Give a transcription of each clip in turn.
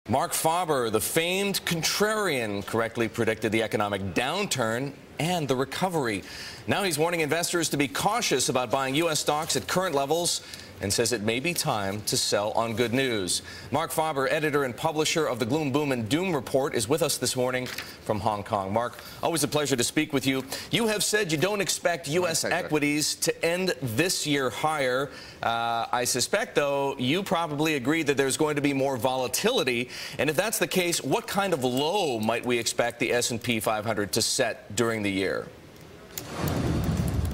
Marc Faber, the famed contrarian, correctly predicted the economic downturn and the recovery. Now he's warning investors to be cautious about buying U.S. stocks at current levels and says it may be time to sell on good news. Marc Faber, editor and publisher of the Gloom, Boom, and Doom Report, is with us this morning from Hong Kong. Marc, always a pleasure to speak with you. You have said you don't expect U.S. equities to end this year higher. I suspect, though, you probably agree that there's going to be more volatility. And if that's the case, what kind of low might we expect the S&P 500 to set during the year?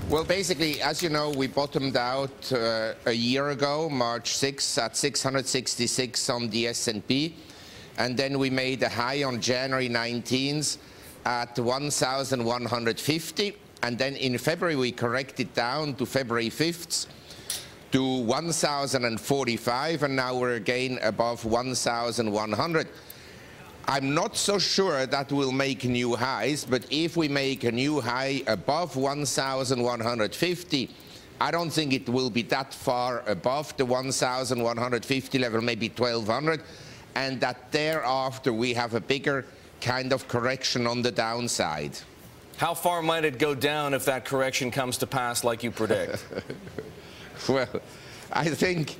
Well, basically, as you know, we bottomed out a year ago, March 6th, at 666 on the S&P. And then we made a high on January 19th at 1,150. And then in February, we corrected down to February 5th to 1,045. And now we're again above 1,100. I'm not so sure that we'll make new highs, but if we make a new high above 1,150, I don't think it will be that far above the 1,150 level, maybe 1,200, and that thereafter we have a bigger kind of correction on the downside. How far might it go down if that correction comes to pass like you predict? Well, I think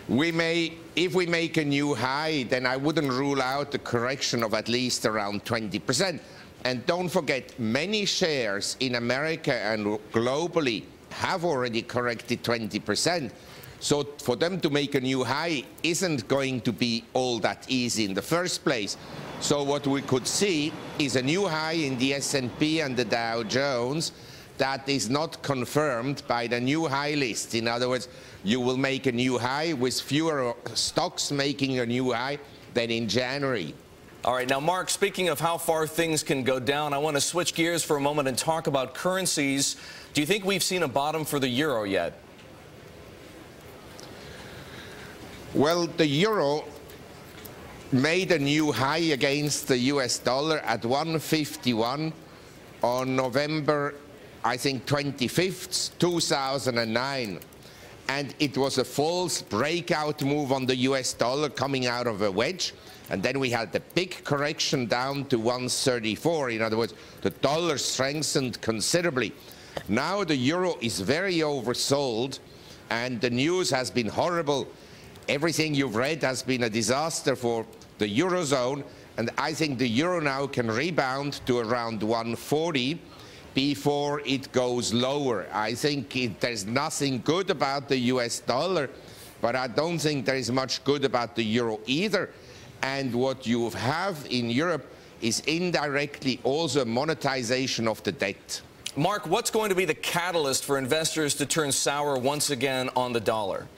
if we make a new high, then I wouldn't rule out the correction of at least around 20%. And don't forget, many shares in America and globally have already corrected 20%. So for them to make a new high isn't going to be all that easy in the first place. So what we could see is a new high in the S&P and the Dow Jones that is not confirmed by the new high list. In other words, you will make a new high with fewer stocks making a new high than in January. All right, now, Marc, speaking of how far things can go down, I want to switch gears for a moment and talk about currencies. Do you think we've seen a bottom for the euro yet? Well, the euro made a new high against the US dollar at 151 on November, I think, 25th, 2009. And it was a false breakout move on the US dollar coming out of a wedge. And then we had the big correction down to 134. In other words, the dollar strengthened considerably. Now the euro is very oversold, and the news has been horrible. Everything you've read has been a disaster for the Eurozone. And I think the euro now can rebound to around 140. Before it goes lower. I think there's nothing good about the US dollar, but I don't think there is much good about the euro either. And what you have in Europe is indirectly also monetization of the debt. Marc, what's going to be the catalyst for investors to turn sour once again on the dollar?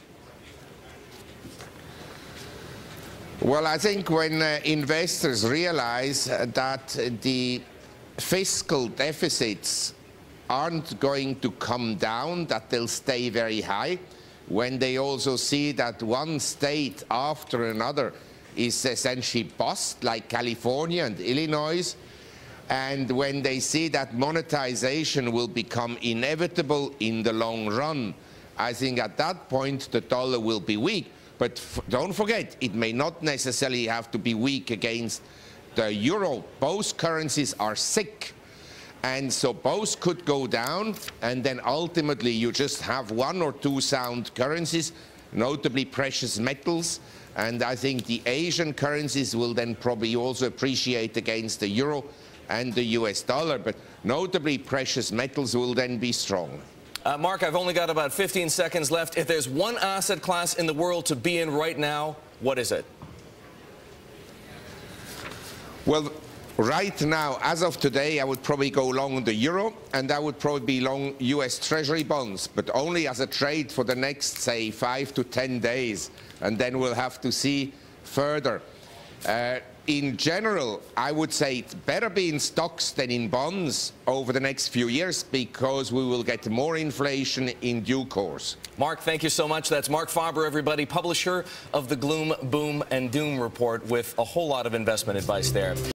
Well, I think when investors realize that the fiscal deficits aren't going to come down, that they'll stay very high, when they also see that one state after another is essentially bust, like California and Illinois, and when they see that monetization will become inevitable in the long run, I think at that point the dollar will be weak. But don't forget, it may not necessarily have to be weak against the euro. Both currencies are sick, and so both could go down, and then ultimately you just have one or two sound currencies, notably precious metals, and I think the Asian currencies will then probably also appreciate against the euro and the US dollar, but notably precious metals will then be strong. Marc, I've only got about 15 seconds left. If there's one asset class in the world to be in right now, what is it? Well, right now, as of today, I would probably go long the euro, and I would probably be long US Treasury bonds, but only as a trade for the next, say, 5 to 10 days, and then we'll have to see further. In general, I would say it's better be in stocks than in bonds over the next few years, because we will get more inflation in due course. Marc, thank you so much. That's Marc Faber, everybody, publisher of the Gloom, Boom, and Doom Report, with a whole lot of investment advice there.